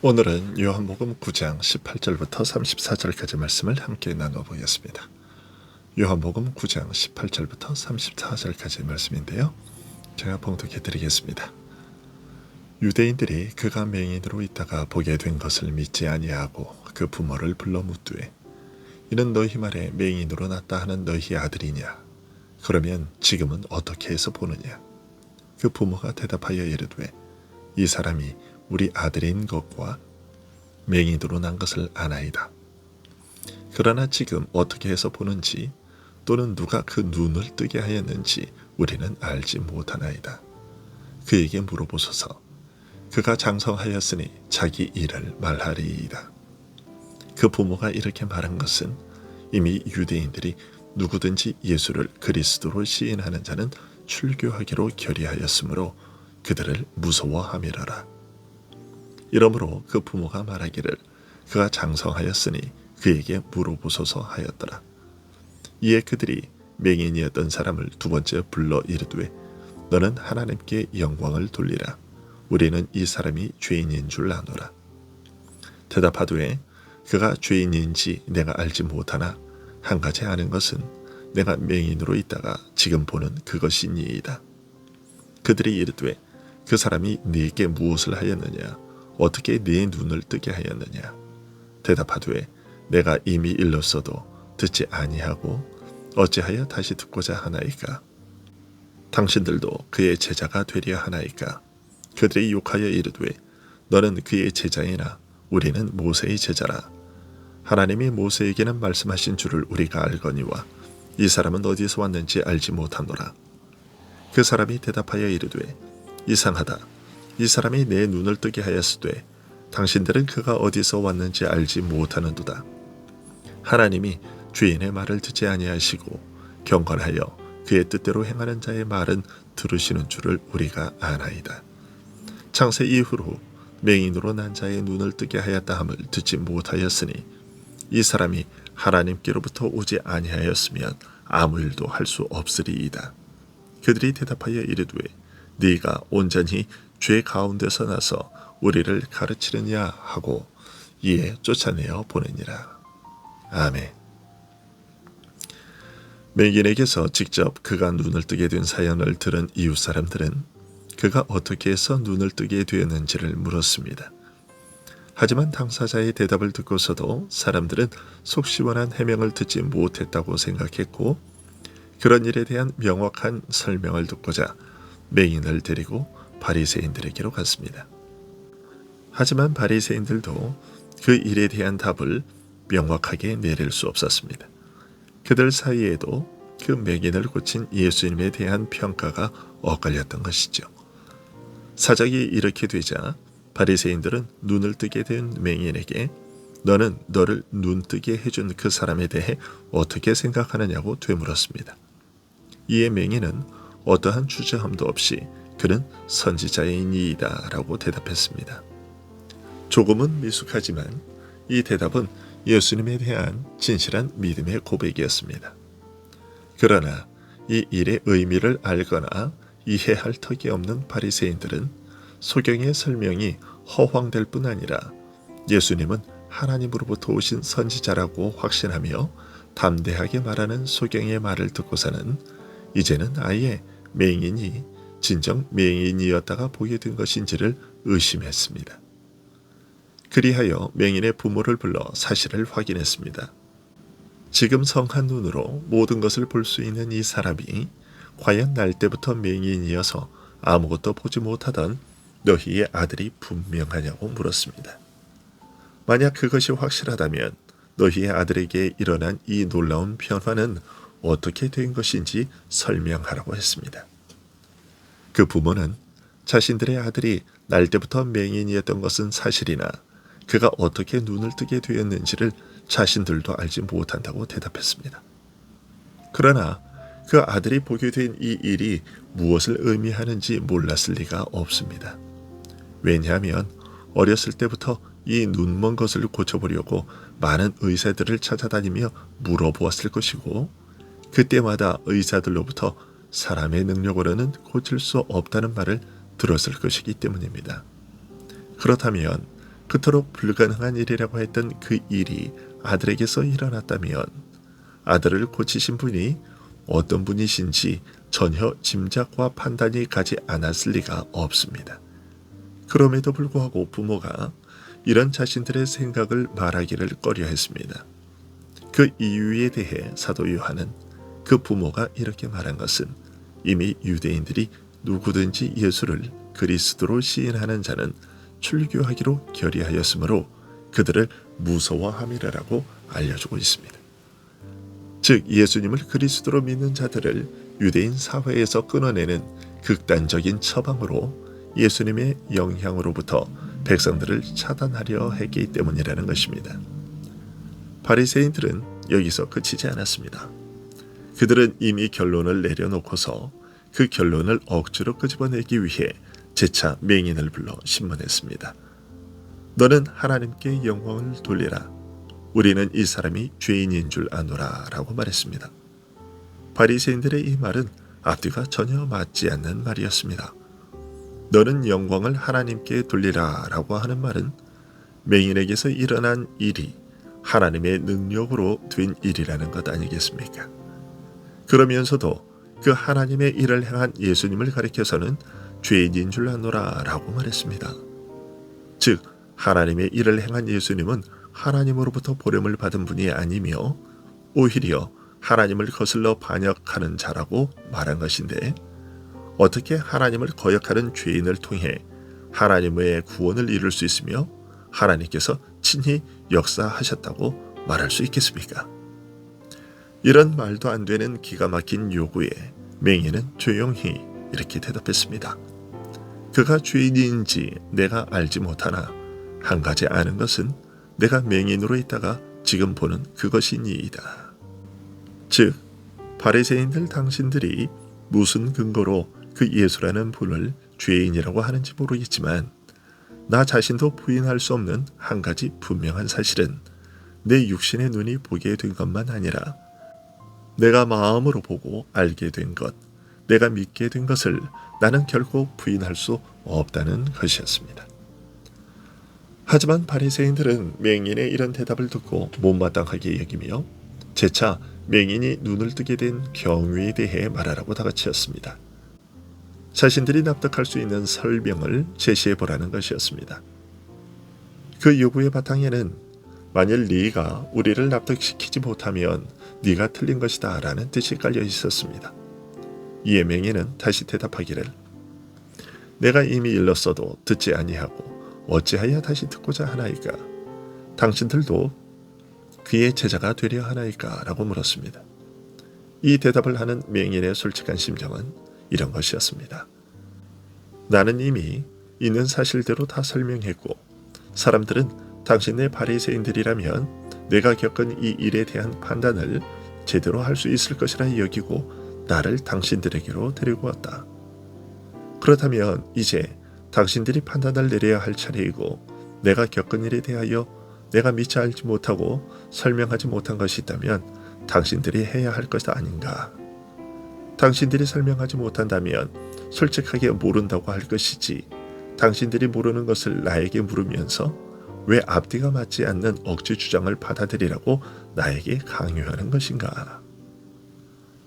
오늘은 요한복음 9장 18절부터 34절까지 말씀을 함께 나눠보겠습니다. 요한복음 9장 18절부터 34절까지 말씀인데요. 제가 봉독해 드리겠습니다. 유대인들이 그가 맹인으로 있다가 보게 된 것을 믿지 아니하고 그 부모를 불러 묻되 이는 너희 말에 맹인으로 났다 하는 너희 아들이냐? 그러면 지금은 어떻게 해서 보느냐? 그 부모가 대답하여 이르되 이 사람이 우리 아들인 것과 맹인으로 난 것을 아나이다. 그러나 지금 어떻게 해서 보는지 또는 누가 그 눈을 뜨게 하였는지 우리는 알지 못하나이다. 그에게 물어보소서. 그가 장성하였으니 자기 일을 말하리이다. 그 부모가 이렇게 말한 것은 이미 유대인들이 누구든지 예수를 그리스도로 시인하는 자는 출교하기로 결의하였으므로 그들을 무서워함이라라. 이러므로 그 부모가 말하기를 그가 장성하였으니 그에게 물어보소서 하였더라. 이에 그들이 맹인이었던 사람을 두 번째 불러 이르되 너는 하나님께 영광을 돌리라. 우리는 이 사람이 죄인인 줄 아노라. 대답하되 그가 죄인인지 내가 알지 못하나 한 가지 아는 것은 내가 맹인으로 있다가 지금 보는 그것이니이다. 그들이 이르되 그 사람이 네게 무엇을 하였느냐? 어떻게 네 눈을 뜨게 하였느냐? 대답하되 내가 이미 일렀어도 듣지 아니하고 어찌하여 다시 듣고자 하나이까? 당신들도 그의 제자가 되려 하나이까? 그들이 욕하여 이르되 너는 그의 제자이나 우리는 모세의 제자라. 하나님이 모세에게는 말씀하신 줄을 우리가 알거니와 이 사람은 어디서 왔는지 알지 못하노라. 그 사람이 대답하여 이르되 이상하다. 이 사람이 내 눈을 뜨게 하였으되 당신들은 그가 어디서 왔는지 알지 못하는도다. 하나님이 죄인의 말을 듣지 아니하시고 경건하여 그의 뜻대로 행하는 자의 말은 들으시는 줄을 우리가 아나이다. 창세 이후로 맹인으로 난 자의 눈을 뜨게 하였다 함을 듣지 못하였으니 이 사람이 하나님께로부터 오지 아니하였으면 아무 일도 할 수 없으리이다. 그들이 대답하여 이르되 네가 온전히 죄 가운데서 나서 우리를 가르치느냐 하고 이에 쫓아내어 보내니라. 아멘. 맹인에게서 직접 그가 눈을 뜨게 된 사연을 들은 이웃 사람들은 그가 어떻게 해서 눈을 뜨게 되었는지를 물었습니다. 하지만 당사자의 대답을 듣고서도 사람들은 속 시원한 해명을 듣지 못했다고 생각했고 그런 일에 대한 명확한 설명을 듣고자 맹인을 데리고 바리새인들에게로 갔습니다. 하지만 바리새인들도 그 일에 대한 답을 명확하게 내릴 수 없었습니다. 그들 사이에도 그 맹인을 고친 예수님에 대한 평가가 엇갈렸던 것이죠. 사적이 이렇게 되자 바리새인들은 눈을 뜨게 된 맹인에게 너는 너를 눈뜨게 해준 그 사람에 대해 어떻게 생각하느냐고 되물었습니다. 이에 맹인은 어떠한 주저함도 없이 그는 선지자이니이다 라고 대답했습니다. 조금은 미숙하지만 이 대답은 예수님에 대한 진실한 믿음의 고백이었습니다. 그러나 이 일의 의미를 알거나 이해할 턱이 없는 바리새인들은 소경의 설명이 허황될 뿐 아니라 예수님은 하나님으로부터 오신 선지자라고 확신하며 담대하게 말하는 소경의 말을 듣고서는 이제는 아예 맹인이 진정 맹인이었다가 보게 된 것인지를 의심했습니다. 그리하여 맹인의 부모를 불러 사실을 확인했습니다. 지금 성한 눈으로 모든 것을 볼 수 있는 이 사람이 과연 날 때부터 맹인이어서 아무것도 보지 못하던 너희의 아들이 분명하냐고 물었습니다. 만약 그것이 확실하다면 너희의 아들에게 일어난 이 놀라운 변화는 어떻게 된 것인지 설명하라고 했습니다. 그 부모는 자신들의 아들이 날 때부터 맹인이었던 것은 사실이나 그가 어떻게 눈을 뜨게 되었는지를 자신들도 알지 못한다고 대답했습니다. 그러나 그 아들이 보게 된 이 일이 무엇을 의미하는지 몰랐을 리가 없습니다. 왜냐하면 어렸을 때부터 이 눈먼 것을 고쳐보려고 많은 의사들을 찾아다니며 물어보았을 것이고 그때마다 의사들로부터 사람의 능력으로는 고칠 수 없다는 말을 들었을 것이기 때문입니다. 그렇다면 그토록 불가능한 일이라고 했던 그 일이 아들에게서 일어났다면 아들을 고치신 분이 어떤 분이신지 전혀 짐작과 판단이 가지 않았을 리가 없습니다. 그럼에도 불구하고 부모가 이런 자신들의 생각을 말하기를 꺼려했습니다. 그 이유에 대해 사도 요한은 그 부모가 이렇게 말한 것은 이미 유대인들이 누구든지 예수를 그리스도로 시인하는 자는 출교하기로 결의하였으므로 그들을 무서워함이라고 알려주고 있습니다. 즉 예수님을 그리스도로 믿는 자들을 유대인 사회에서 끊어내는 극단적인 처방으로 예수님의 영향으로부터 백성들을 차단하려 했기 때문이라는 것입니다. 바리새인들은 여기서 그치지 않았습니다. 그들은 이미 결론을 내려놓고서 그 결론을 억지로 끄집어내기 위해 재차 맹인을 불러 신문했습니다. 너는 하나님께 영광을 돌리라. 우리는 이 사람이 죄인인 줄 아노라 라고 말했습니다. 바리새인들의 이 말은 앞뒤가 전혀 맞지 않는 말이었습니다. 너는 영광을 하나님께 돌리라 라고 하는 말은 맹인에게서 일어난 일이 하나님의 능력으로 된 일이라는 것 아니겠습니까? 그러면서도 그 하나님의 일을 행한 예수님을 가리켜서는 죄인인 줄 아노라 라고 말했습니다. 즉 하나님의 일을 행한 예수님은 하나님으로부터 보냄을 받은 분이 아니며 오히려 하나님을 거슬러 반역하는 자라고 말한 것인데 어떻게 하나님을 거역하는 죄인을 통해 하나님의 구원을 이룰 수 있으며 하나님께서 친히 역사하셨다고 말할 수 있겠습니까? 이런 말도 안 되는 기가 막힌 요구에 맹인은 조용히 이렇게 대답했습니다. 그가 죄인인지 내가 알지 못하나 한 가지 아는 것은 내가 맹인으로 있다가 지금 보는 그것이니이다. 즉 바리새인들 당신들이 무슨 근거로 그 예수라는 분을 죄인이라고 하는지 모르겠지만 나 자신도 부인할 수 없는 한 가지 분명한 사실은 내 육신의 눈이 보게 된 것만 아니라 내가 마음으로 보고 알게 된 것, 내가 믿게 된 것을 나는 결코 부인할 수 없다는 것이었습니다. 하지만 바리새인들은 맹인의 이런 대답을 듣고 못마땅하게 여기며 재차 맹인이 눈을 뜨게 된 경위에 대해 말하라고 다그쳤습니다. 자신들이 납득할 수 있는 설명을 제시해보라는 것이었습니다. 그 요구의 바탕에는 만일 네가 우리를 납득시키지 못하면 네가 틀린 것이다 라는 뜻이 깔려 있었습니다. 이에 맹인은 다시 대답하기를 내가 이미 일렀어도 듣지 아니하고 어찌하여 다시 듣고자 하나이까? 당신들도 그의 제자가 되려 하나이까? 라고 물었습니다. 이 대답을 하는 맹인의 솔직한 심정은 이런 것이었습니다. 나는 이미 있는 사실대로 다 설명했고 사람들은 당신네 바리새인들이라면 내가 겪은 이 일에 대한 판단을 제대로 할 수 있을 것이라 여기고 나를 당신들에게로 데리고 왔다. 그렇다면 이제 당신들이 판단을 내려야 할 차례이고 내가 겪은 일에 대하여 내가 미처 알지 못하고 설명하지 못한 것이 있다면 당신들이 해야 할 것이 아닌가. 당신들이 설명하지 못한다면 솔직하게 모른다고 할 것이지 당신들이 모르는 것을 나에게 물으면서 왜 앞뒤가 맞지 않는 억지 주장을 받아들이라고 나에게 강요하는 것인가.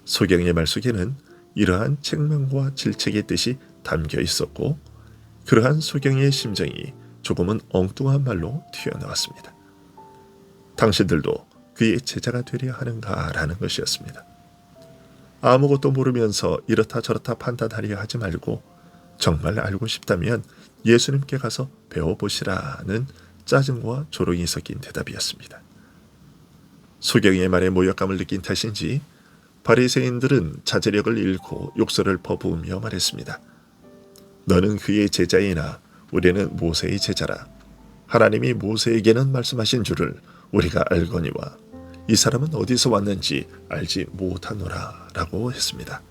소경의 말 속에는 이러한 책망과 질책의 뜻이 담겨 있었고 그러한 소경의 심정이 조금은 엉뚱한 말로 튀어나왔습니다. 당신들도 그의 제자가 되려 하는가 라는 것이었습니다. 아무것도 모르면서 이렇다 저렇다 판단하려 하지 말고 정말 알고 싶다면 예수님께 가서 배워보시라는 짜증과 조롱이 섞인 대답이었습니다. 소경의 말에 모욕감을 느낀 탓인지 바리새인들은 자제력을 잃고 욕설을 퍼부으며 말했습니다. 너는 그의 제자이나 우리는 모세의 제자라. 하나님이 모세에게는 말씀하신 줄을 우리가 알거니와 이 사람은 어디서 왔는지 알지 못하노라 라고 했습니다.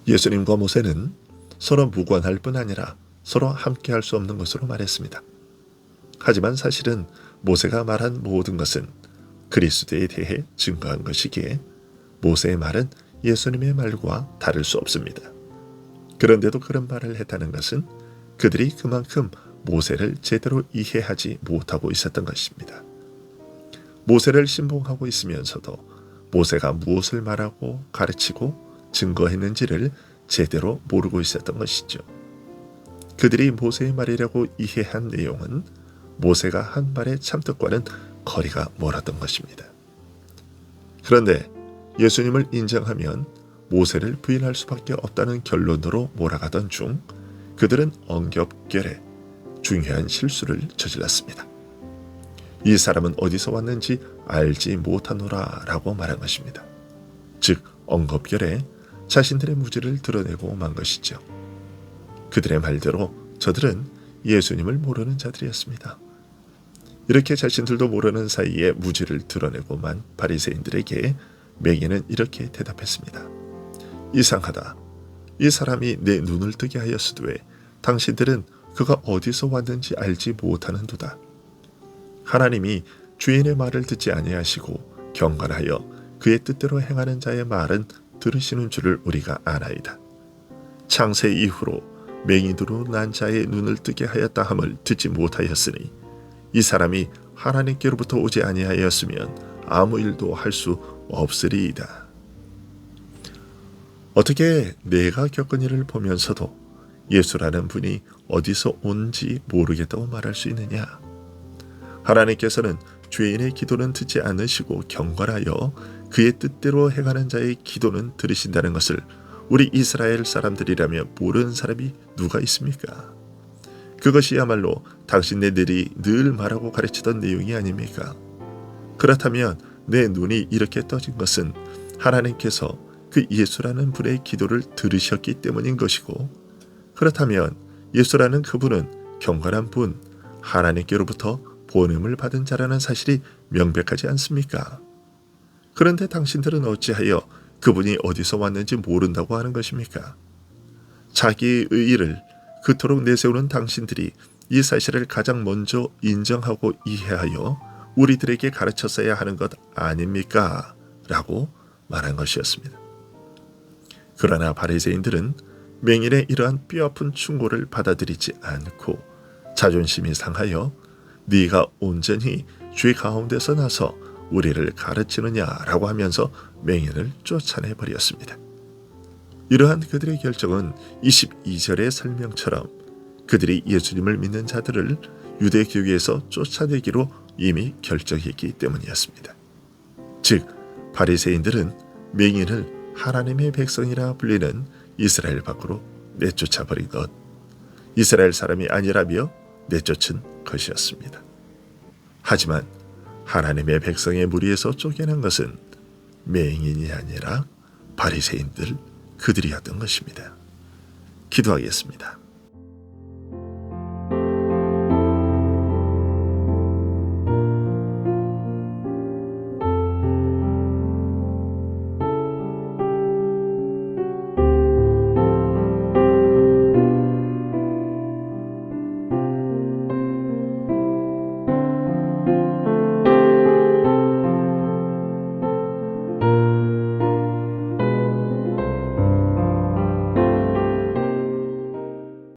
예수님과 모세는 서로 무관할 뿐 아니라 서로 함께 할 수 없는 것으로 말했습니다. 하지만 사실은 모세가 말한 모든 것은 그리스도에 대해 증거한 것이기에 모세의 말은 예수님의 말과 다를 수 없습니다. 그런데도 그런 말을 했다는 것은 그들이 그만큼 모세를 제대로 이해하지 못하고 있었던 것입니다. 모세를 신봉하고 있으면서도 모세가 무엇을 말하고 가르치고 증거했는지를 제대로 모르고 있었던 것이죠. 그들이 모세의 말이라고 이해한 내용은 모세가 한 말의 참뜻과는 거리가 멀었던 것입니다. 그런데 예수님을 인정하면 모세를 부인할 수밖에 없다는 결론으로 몰아가던 중 그들은 엉겹결에 중요한 실수를 저질렀습니다. 이 사람은 어디서 왔는지 알지 못하노라 라고 말한 것입니다. 즉 엉겁결에 자신들의 무지를 드러내고 만 것이죠. 그들의 말대로 저들은 예수님을 모르는 자들이었습니다. 이렇게 자신들도 모르는 사이에 무지를 드러내고 만 바리새인들에게 맹인은 이렇게 대답했습니다. 이상하다. 이 사람이 내 눈을 뜨게 하였으되 당신들은 그가 어디서 왔는지 알지 못하는도다. 하나님이 주인의 말을 듣지 아니하시고 경건하여 그의 뜻대로 행하는 자의 말은 들으시는 줄을 우리가 아나이다. 창세 이후로 맹인으로 난 자의 눈을 뜨게 하였다 함을 듣지 못하였으니 이 사람이 하나님께로부터 오지 아니하였으면 아무 일도 할 수 없으리이다. 어떻게 내가 겪은 일을 보면서도 예수라는 분이 어디서 온지 모르겠다고 말할 수 있느냐? 하나님께서는 죄인의 기도는 듣지 않으시고 경건하여 그의 뜻대로 행하는 자의 기도는 들으신다는 것을 우리 이스라엘 사람들이라면 모르는 사람이 누가 있습니까? 그것이야말로 당신네들이 늘 말하고 가르치던 내용이 아닙니까? 그렇다면 내 눈이 이렇게 떠진 것은 하나님께서 그 예수라는 분의 기도를 들으셨기 때문인 것이고, 그렇다면 예수라는 그분은 경건한 분, 하나님께로부터 보냄을 받은 자라는 사실이 명백하지 않습니까? 그런데 당신들은 어찌하여 그분이 어디서 왔는지 모른다고 하는 것입니까? 자기의 의의를 그토록 내세우는 당신들이 이 사실을 가장 먼저 인정하고 이해하여 우리들에게 가르쳤어야 하는 것 아닙니까? 라고 말한 것이었습니다. 그러나 바리새인들은 맹인의 이러한 뼈아픈 충고를 받아들이지 않고 자존심이 상하여 네가 온전히 죄 가운데서 나서 우리를 가르치느냐라고 하면서 맹인을 쫓아내버렸습니다. 이러한 그들의 결정은 22절의 설명처럼 그들이 예수님을 믿는 자들을 유대교회에서 쫓아내기로 이미 결정했기 때문이었습니다. 즉 바리새인들은 맹인을 하나님의 백성이라 불리는 이스라엘 밖으로 내쫓아버린 것, 이스라엘 사람이 아니라며 내쫓은 것이었습니다. 하지만 하나님의 백성의 무리에서 쫓겨난 것은 맹인이 아니라 바리새인들 그들이었던 것입니다. 기도하겠습니다.